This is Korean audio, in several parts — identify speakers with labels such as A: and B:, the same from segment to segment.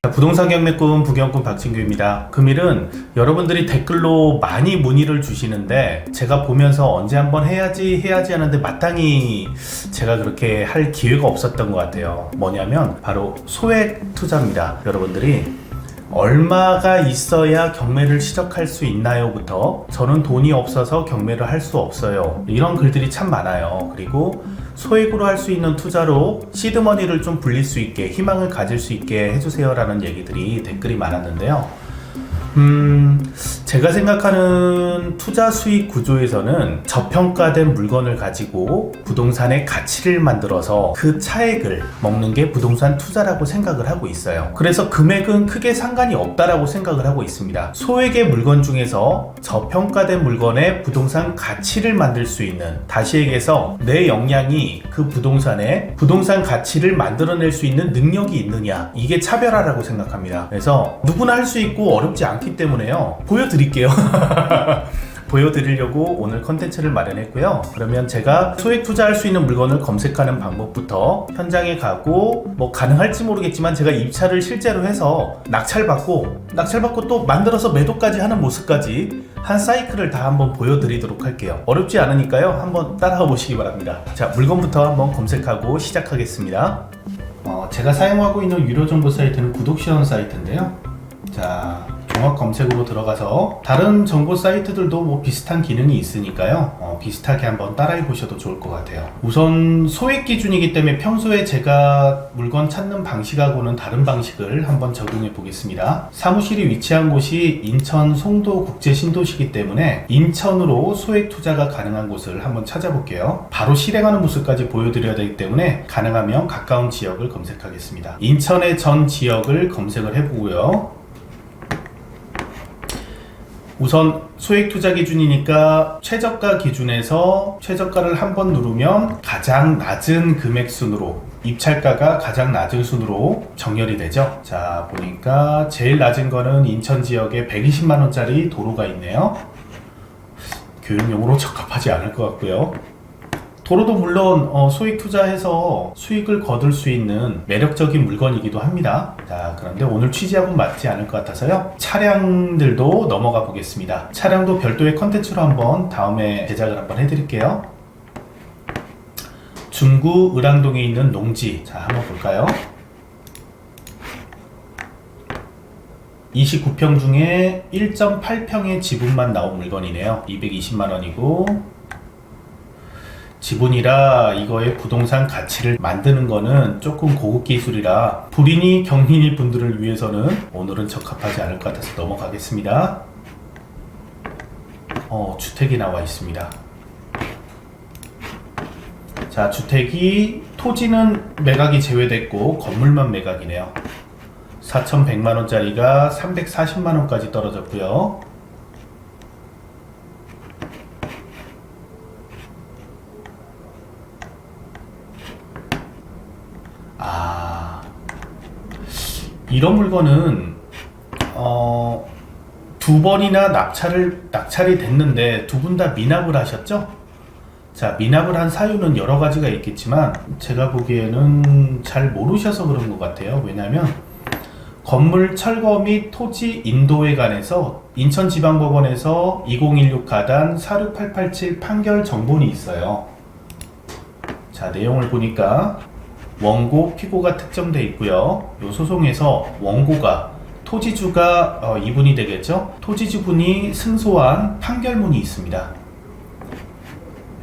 A: 부동산 경매꾼 부경꾼 박진규입니다. 금일은 여러분들이 댓글로 많이 문의를 주시는데 제가 보면서 언제 한번 해야지 하는데 마땅히 제가 그렇게 할 기회가 없었던 것 같아요. 뭐냐면 바로 소액 투자입니다. 여러분들이 얼마가 있어야 경매를 시작할 수 있나요? 부터 저는 돈이 없어서 경매를 할 수 없어요. 이런 글들이 참 많아요. 그리고 소액으로 할 수 있는 투자로 시드머니를 좀 불릴 수 있게 희망을 가질 수 있게 해주세요 라는 얘기들이 댓글이 많았는데요. 제가 생각하는 투자 수익 구조에서는 저평가된 물건을 가지고 부동산의 가치를 만들어서 그 차액을 먹는 게 부동산 투자라고 생각을 하고 있어요. 그래서 금액은 크게 상관이 없다라고 생각을 하고 있습니다. 소액의 물건 중에서 저평가된 물건의 부동산 가치를 만들 수 있는, 다시 얘기해서 내 역량이 그 부동산의 부동산 가치를 만들어낼 수 있는 능력이 있느냐, 이게 차별화라고 생각합니다. 그래서 누구나 할 수 있고 어렵지 않기 때문에요. 보여드릴게요. 보여드리려고 오늘 컨텐츠를 마련했고요. 그러면 제가 소액 투자할 수 있는 물건을 검색하는 방법부터 현장에 가고, 뭐 가능할지 모르겠지만 제가 입찰을 실제로 해서 낙찰받고 또 만들어서 매도까지 하는 모습까지 한 사이클을 다 한번 보여드리도록 할게요. 어렵지 않으니까요. 한번 따라와 보시기 바랍니다. 자, 물건부터 한번 검색하고 시작하겠습니다. 제가 사용하고 있는 유료 정보 사이트는 구독시원 사이트인데요. 자, 종합 검색으로 들어가서 다른 정보 사이트들도 뭐 비슷한 기능이 있으니까요. 비슷하게 한번 따라해 보셔도 좋을 것 같아요. 우선 소액 기준이기 때문에 평소에 제가 물건 찾는 방식하고는 다른 방식을 한번 적용해 보겠습니다. 사무실이 위치한 곳이 인천 송도 국제 신도시이기 때문에 인천으로 소액 투자가 가능한 곳을 한번 찾아볼게요. 바로 실행하는 모습까지 보여드려야 되기 때문에 가능하면 가까운 지역을 검색하겠습니다. 인천의 전 지역을 검색을 해보고요. 우선 소액 투자 기준이니까 최저가 기준에서 최저가를 한번 누르면 가장 낮은 금액 순으로, 입찰가가 가장 낮은 순으로 정렬이 되죠. 자, 보니까 제일 낮은 거는 인천 지역에 120만원짜리 도로가 있네요. 교육용으로 적합하지 않을 것 같고요. 도로도 물론 소액 투자해서 수익을 거둘 수 있는 매력적인 물건이기도 합니다. 자, 그런데 오늘 취지하고는 맞지 않을 것 같아서요. 차량들도 넘어가 보겠습니다. 차량도 별도의 컨텐츠로 한번 다음에 제작을 한번 해드릴게요. 중구 을왕동에 있는 농지, 자, 한번 볼까요? 29평 중에 1.8평의 지분만 나온 물건이네요. 220만원이고 지분이라 이거의 부동산 가치를 만드는 거는 조금 고급 기술이라 불인이 경린이 분들을 위해서는 오늘은 적합하지 않을 것 같아서 넘어가겠습니다. 주택이 나와 있습니다. 자, 주택이 토지는 매각이 제외됐고 건물만 매각이네요. 4,100만원짜리가 340만원까지 떨어졌고요. 이런 물건은 두 번이나 낙찰이 됐는데 두 분 다 미납을 하셨죠? 자, 미납을 한 사유는 여러 가지가 있겠지만 제가 보기에는 잘 모르셔서 그런 것 같아요. 왜냐하면 건물 철거 및 토지 인도에 관해서 인천지방법원에서 2016 가단 46887 판결 정본이 있어요. 자, 내용을 보니까 원고, 피고가 특정되어 있고요. 이 소송에서 원고가 토지주가 이분이 되겠죠. 토지주분이 승소한 판결문이 있습니다.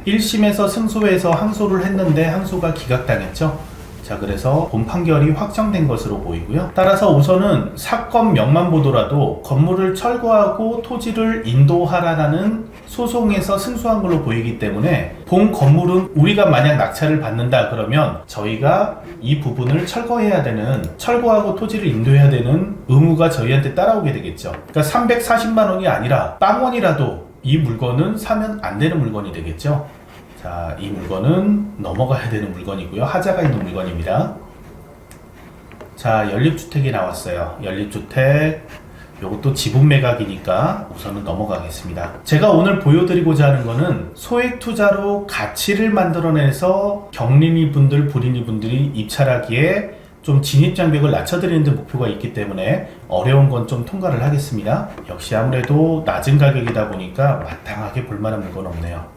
A: 1심에서 승소해서 항소를 했는데 항소가 기각당했죠. 자, 그래서 본 판결이 확정된 것으로 보이고요. 따라서 우선은 사건명만 보더라도 건물을 철거하고 토지를 인도하라는 소송에서 승소한 걸로 보이기 때문에 본 건물은 우리가 만약 낙찰을 받는다 그러면 저희가 이 부분을 철거해야 되는, 철거하고 토지를 인도해야 되는 의무가 저희한테 따라오게 되겠죠. 그러니까 340만원이 아니라 빵원이라도 이 물건은 사면 안 되는 물건이 되겠죠. 자, 이 물건은 넘어가야 되는 물건이고요. 하자가 있는 물건입니다. 자, 연립주택이 나왔어요. 연립주택, 요것도 지분 매각이니까 우선은 넘어가겠습니다. 제가 오늘 보여드리고자 하는 거는 소액 투자로 가치를 만들어내서 경린이 분들, 불인이 분들이 입찰하기에 좀 진입장벽을 낮춰드리는 데 목표가 있기 때문에 어려운 건 좀 통과를 하겠습니다. 역시 아무래도 낮은 가격이다 보니까 마땅하게 볼만한 물건은 없네요.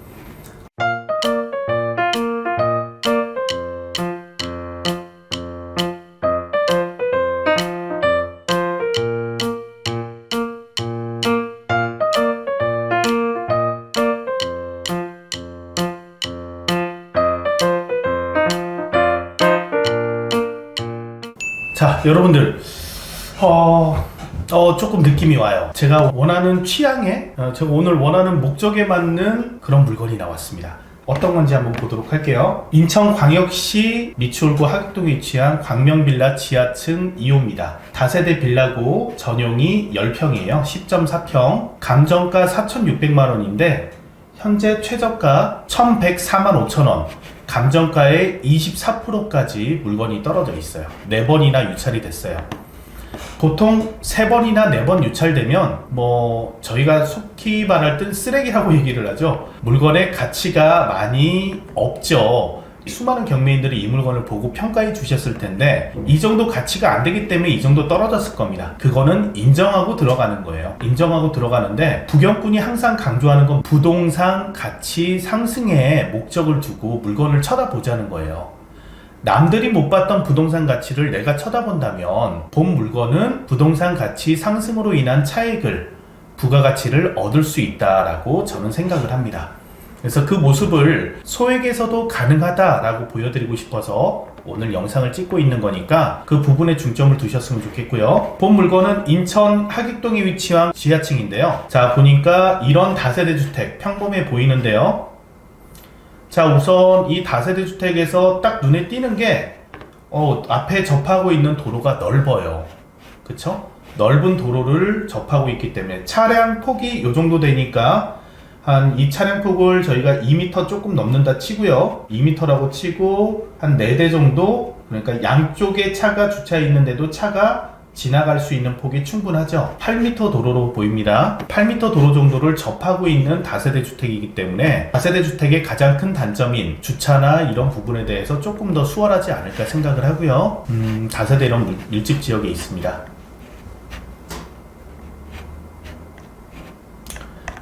A: 자, 여러분들 조금 느낌이 와요. 제가 원하는 취향에 제가 오늘 원하는 목적에 맞는 그런 물건이 나왔습니다. 어떤 건지 한번 보도록 할게요. 인천광역시 미추홀구 하객동에 위치한 광명빌라 지하층 2호입니다. 다세대 빌라고 전용이 10평이에요. 10.4평. 감정가 4,600만원인데 현재 최저가 1,104만 5천원. 감정가의 24%까지 물건이 떨어져 있어요. 4번이나 유찰이 됐어요. 보통 3번이나 4번 유찰되면 저희가 속히 말할 땐 쓰레기라고 얘기를 하죠. 물건의 가치가 많이 없죠. 수많은 경매인들이 이 물건을 보고 평가해 주셨을 텐데 이 정도 가치가 안 되기 때문에 이 정도 떨어졌을 겁니다. 그거는 인정하고 들어가는 거예요. 인정하고 들어가는데 부경꾼이 항상 강조하는 건 부동산 가치 상승에 목적을 두고 물건을 쳐다보자는 거예요. 남들이 못 봤던 부동산 가치를 내가 쳐다본다면 본 물건은 부동산 가치 상승으로 인한 차익을, 부가가치를 얻을 수 있다라고 저는 생각을 합니다. 그래서 그 모습을 소액에서도 가능하다라고 보여드리고 싶어서 오늘 영상을 찍고 있는 거니까 그 부분에 중점을 두셨으면 좋겠고요. 본 물건은 인천 하객동에 위치한 지하층인데요. 자, 보니까 이런 다세대 주택 평범해 보이는데요. 자, 우선 이 다세대 주택에서 딱 눈에 띄는 게 앞에 접하고 있는 도로가 넓어요. 그쵸? 넓은 도로를 접하고 있기 때문에 차량 폭이 요 정도 되니까 한 이 차량 폭을 저희가 2m 조금 넘는다 치고요. 2m라고 치고 한 4대 정도, 그러니까 양쪽에 차가 주차해 있는데도 차가 지나갈 수 있는 폭이 충분하죠. 8m 도로로 보입니다. 8m 도로 정도를 접하고 있는 다세대 주택이기 때문에 다세대 주택의 가장 큰 단점인 주차나 이런 부분에 대해서 조금 더 수월하지 않을까 생각을 하고요. 다세대 이런 밀집 지역에 있습니다.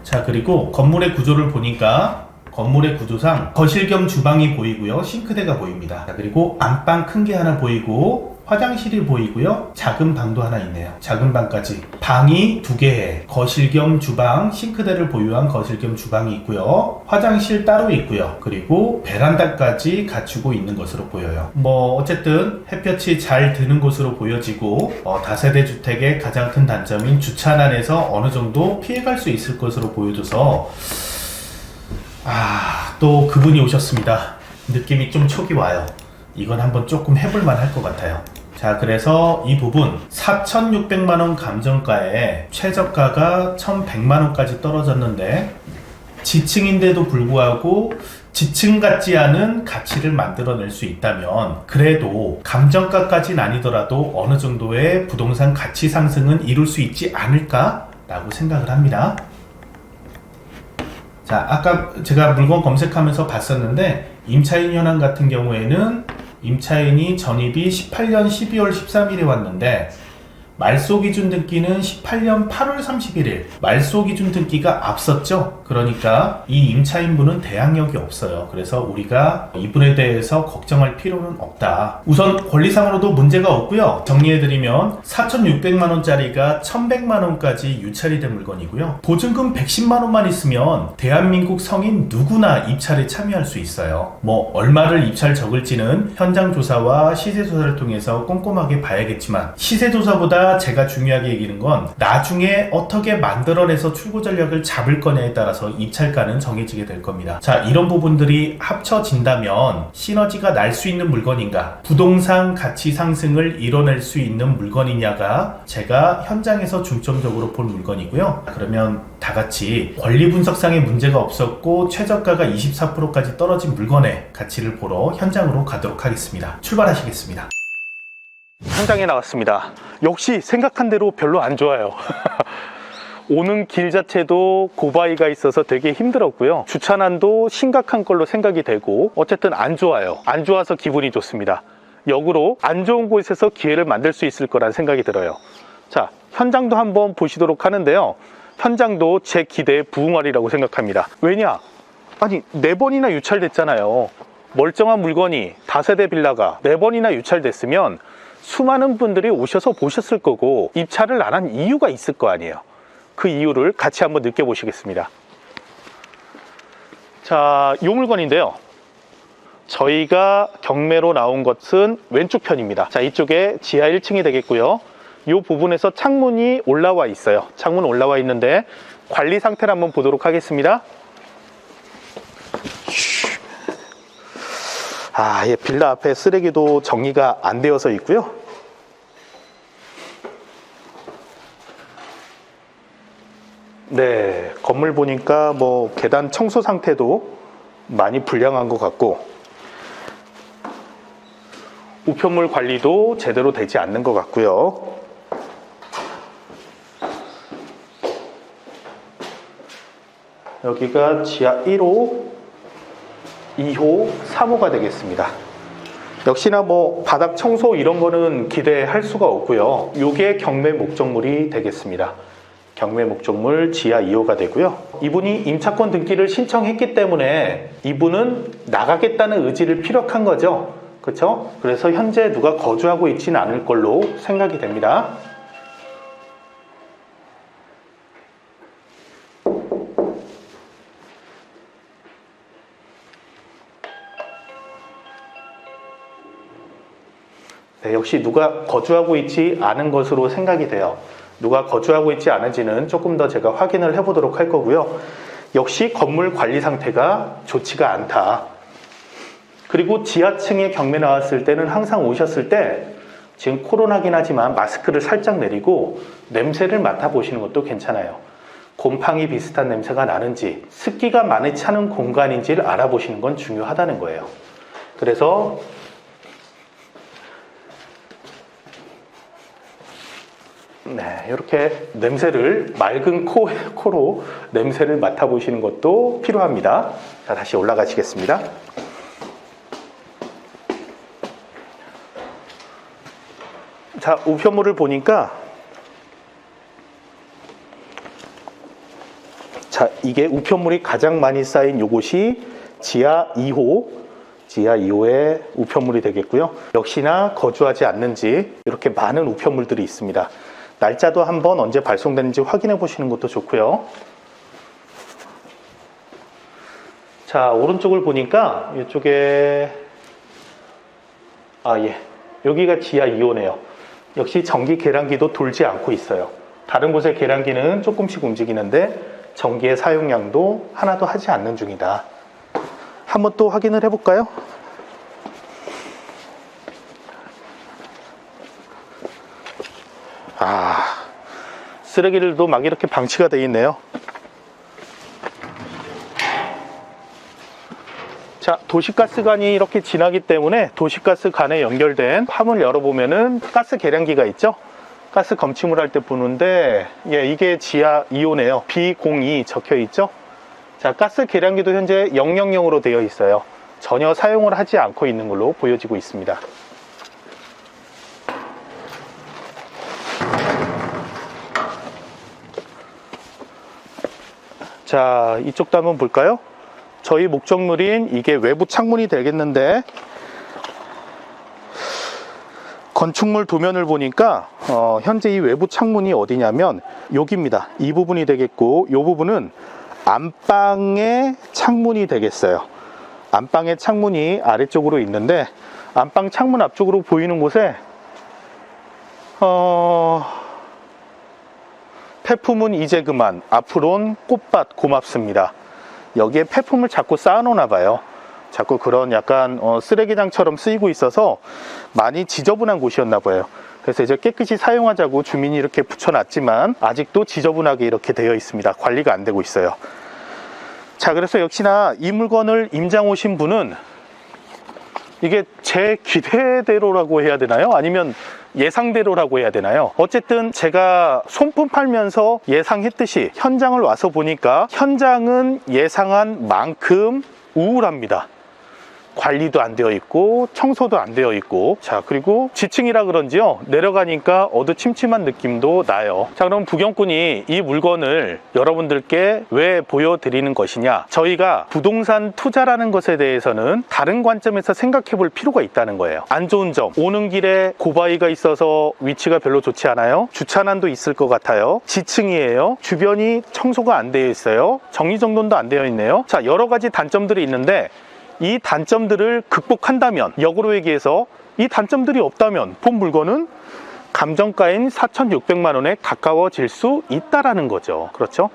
A: 자, 그리고 건물의 구조를 보니까 건물의 구조상 거실 겸 주방이 보이고요. 싱크대가 보입니다. 자, 그리고 안방 큰 게 하나 보이고 화장실이 보이고요. 작은 방도 하나 있네요. 작은 방까지. 방이 2개에 거실 겸 주방, 싱크대를 보유한 거실 겸 주방이 있고요. 화장실 따로 있고요. 그리고 베란다까지 갖추고 있는 것으로 보여요. 어쨌든 햇볕이 잘 드는 곳으로 보여지고 다세대 주택의 가장 큰 단점인 주차난에서 어느 정도 피해갈 수 있을 것으로 보여줘서 또 그분이 오셨습니다. 느낌이 좀 촉이 와요. 이건 한번 조금 해볼만 할 것 같아요. 자, 그래서 이 부분 4,600만원 감정가에 최저가가 1,100만원까지 떨어졌는데 지층인데도 불구하고 지층 같지 않은 가치를 만들어낼 수 있다면 그래도 감정가까지는 아니더라도 어느 정도의 부동산 가치 상승은 이룰 수 있지 않을까 라고 생각을 합니다. 자, 아까 제가 물건 검색하면서 봤었는데 임차인 현황 같은 경우에는 임차인이 전입이 18년 12월 13일에 왔는데 말소 기준 등기는 18년 8월 31일 말소 기준 등기가 앞섰죠. 그러니까 이 임차인분은 대항력이 없어요. 그래서 우리가 이분에 대해서 걱정할 필요는 없다. 우선 권리상으로도 문제가 없고요. 정리해드리면 4,600만원짜리가 1,100만원까지 유찰이 된 물건이고요. 보증금 110만원만 있으면 대한민국 성인 누구나 입찰에 참여할 수 있어요. 얼마를 입찰 적을지는 현장 조사와 시세 조사를 통해서 꼼꼼하게 봐야겠지만 시세 조사보다 제가 중요하게 얘기하는 건 나중에 어떻게 만들어내서 출고 전략을 잡을 거냐에 따라서 입찰가는 정해지게 될 겁니다. 자, 이런 부분들이 합쳐진다면 시너지가 날 수 있는 물건인가, 부동산 가치 상승을 이뤄낼 수 있는 물건이냐가 제가 현장에서 중점적으로 볼 물건이고요. 그러면 다 같이 권리 분석상의 문제가 없었고 최저가가 24%까지 떨어진 물건의 가치를 보러 현장으로 가도록 하겠습니다. 출발하시겠습니다. 현장에 나왔습니다. 역시 생각한 대로 별로 안 좋아요. 오는 길 자체도 고바위가 있어서 되게 힘들었고요. 주차난도 심각한 걸로 생각이 되고 어쨌든 안 좋아요. 안 좋아서 기분이 좋습니다. 역으로 안 좋은 곳에서 기회를 만들 수 있을 거란 생각이 들어요. 자, 현장도 한번 보시도록 하는데요. 현장도 제 기대에 부응하리라고 생각합니다. 왜냐? 아니, 4번이나 유찰됐잖아요. 멀쩡한 물건이 다세대 빌라가 4번이나 유찰됐으면 수많은 분들이 오셔서 보셨을 거고 입찰을 안 한 이유가 있을 거 아니에요. 그 이유를 같이 한번 느껴보시겠습니다. 자, 이 물건인데요. 저희가 경매로 나온 것은 왼쪽 편입니다. 자, 이쪽에 지하 1층이 되겠고요. 이 부분에서 창문이 올라와 있어요. 창문 올라와 있는데 관리 상태를 한번 보도록 하겠습니다. 예, 빌라 앞에 쓰레기도 정리가 안 되어서 있고요. 네, 건물 보니까 뭐 계단 청소 상태도 많이 불량한 것 같고 우편물 관리도 제대로 되지 않는 것 같고요. 여기가 지하 1호, 2호, 3호가 되겠습니다. 역시나 뭐 바닥 청소 이런 거는 기대할 수가 없고요. 이게 경매 목적물이 되겠습니다. 경매 목적물 지하 2호가 되고요. 이분이 임차권 등기를 신청했기 때문에 이분은 나가겠다는 의지를 피력한 거죠. 그렇죠? 그래서 현재 누가 거주하고 있지는 않을 걸로 생각이 됩니다. 네, 역시 누가 거주하고 있지 않은 것으로 생각이 돼요. 누가 거주하고 있지 않은지는 조금 더 제가 확인을 해보도록 할 거고요. 역시 건물 관리 상태가 좋지가 않다. 그리고 지하층에 경매 나왔을 때는 항상 오셨을 때 지금 코로나긴 하지만 마스크를 살짝 내리고 냄새를 맡아보시는 것도 괜찮아요. 곰팡이 비슷한 냄새가 나는지 습기가 많이 차는 공간인지를 알아보시는 건 중요하다는 거예요. 그래서 네, 이렇게 냄새를 맑은 코로 냄새를 맡아보시는 것도 필요합니다. 자, 다시 올라가시겠습니다. 자, 우편물을 보니까 자, 이게 우편물이 가장 많이 쌓인 요것이 지하 2호의 우편물이 되겠고요. 역시나 거주하지 않는지 이렇게 많은 우편물들이 있습니다. 날짜도 한번 언제 발송되는지 확인해 보시는 것도 좋고요. 자, 오른쪽을 보니까 이쪽에 여기가 지하 2호네요. 역시 전기 계량기도 돌지 않고 있어요. 다른 곳의 계량기는 조금씩 움직이는데 전기의 사용량도 하나도 하지 않는 중이다. 한번 또 확인을 해볼까요? 쓰레기들도 막 이렇게 방치가 되어 있네요. 자, 도시가스관이 이렇게 지나기 때문에 도시가스관에 연결된 화물 열어보면은 가스 계량기가 있죠. 가스 검침을 할 때 보는데 이게 지하 2호네요. B02 적혀 있죠. 자, 가스 계량기도 현재 000으로 되어 있어요. 전혀 사용을 하지 않고 있는 걸로 보여지고 있습니다. 자, 이쪽도 한번 볼까요? 저희 목적물인 이게 외부 창문이 되겠는데 건축물 도면을 보니까 현재 이 외부 창문이 어디냐면 여기입니다. 이 부분이 되겠고 이 부분은 안방의 창문이 되겠어요. 안방의 창문이 아래쪽으로 있는데 안방 창문 앞쪽으로 보이는 곳에 폐품은 이제 그만, 앞으론 꽃밭 고맙습니다. 여기에 폐품을 자꾸 쌓아놓나 봐요. 자꾸 그런 약간 쓰레기장처럼 쓰이고 있어서 많이 지저분한 곳이었나 봐요. 그래서 이제 깨끗이 사용하자고 주민이 이렇게 붙여놨지만 아직도 지저분하게 이렇게 되어 있습니다. 관리가 안 되고 있어요. 자, 그래서 역시나 이 물건을 임장 오신 분은 이게 제 기대대로라고 해야 되나요? 아니면 예상대로라고 해야 되나요? 어쨌든 제가 손품 팔면서 예상했듯이 현장을 와서 보니까 현장은 예상한 만큼 우울합니다.
B: 관리도 안 되어 있고 청소도 안 되어 있고, 자 그리고 지층이라 그런지요 내려가니까 어두침침한 느낌도 나요. 자 그럼 부경꾼이 이 물건을 여러분들께 왜 보여드리는 것이냐, 저희가 부동산 투자라는 것에 대해서는 다른 관점에서 생각해 볼 필요가 있다는 거예요. 안 좋은 점, 오는 길에 고바위가 있어서 위치가 별로 좋지 않아요. 주차난도 있을 것 같아요. 지층이에요. 주변이 청소가 안 되어 있어요. 정리정돈도 안 되어 있네요. 자 여러 가지 단점들이 있는데, 이 단점들을 극복한다면, 역으로 얘기해서 이 단점들이 없다면 본 물건은 감정가인 4,600만 원에 가까워질 수 있다라는 거죠. 그렇죠?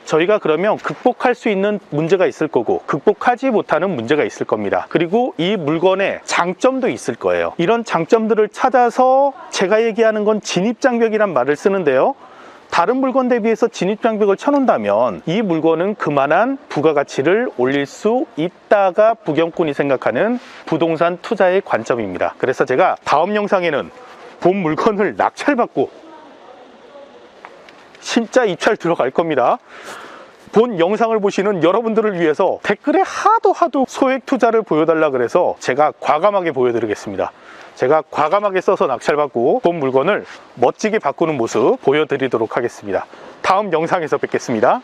B: 저희가 그러면 극복할 수 있는 문제가 있을 거고 극복하지 못하는 문제가 있을 겁니다. 그리고 이 물건의 장점도 있을 거예요. 이런 장점들을 찾아서 제가 얘기하는 건 진입장벽이란 말을 쓰는데요, 다른 물건 대비해서 진입장벽을 쳐놓는다면 이 물건은 그만한 부가가치를 올릴 수 있다가 부경꾼이 생각하는 부동산 투자의 관점입니다. 그래서 제가 다음 영상에는 본 물건을 낙찰받고 진짜 입찰 들어갈 겁니다. 본 영상을 보시는 여러분들을 위해서 댓글에 하도 소액 투자를 보여달라 그래서 제가 과감하게 보여드리겠습니다. 제가 과감하게 써서 낙찰받고 본 물건을 멋지게 바꾸는 모습 보여드리도록 하겠습니다. 다음 영상에서 뵙겠습니다.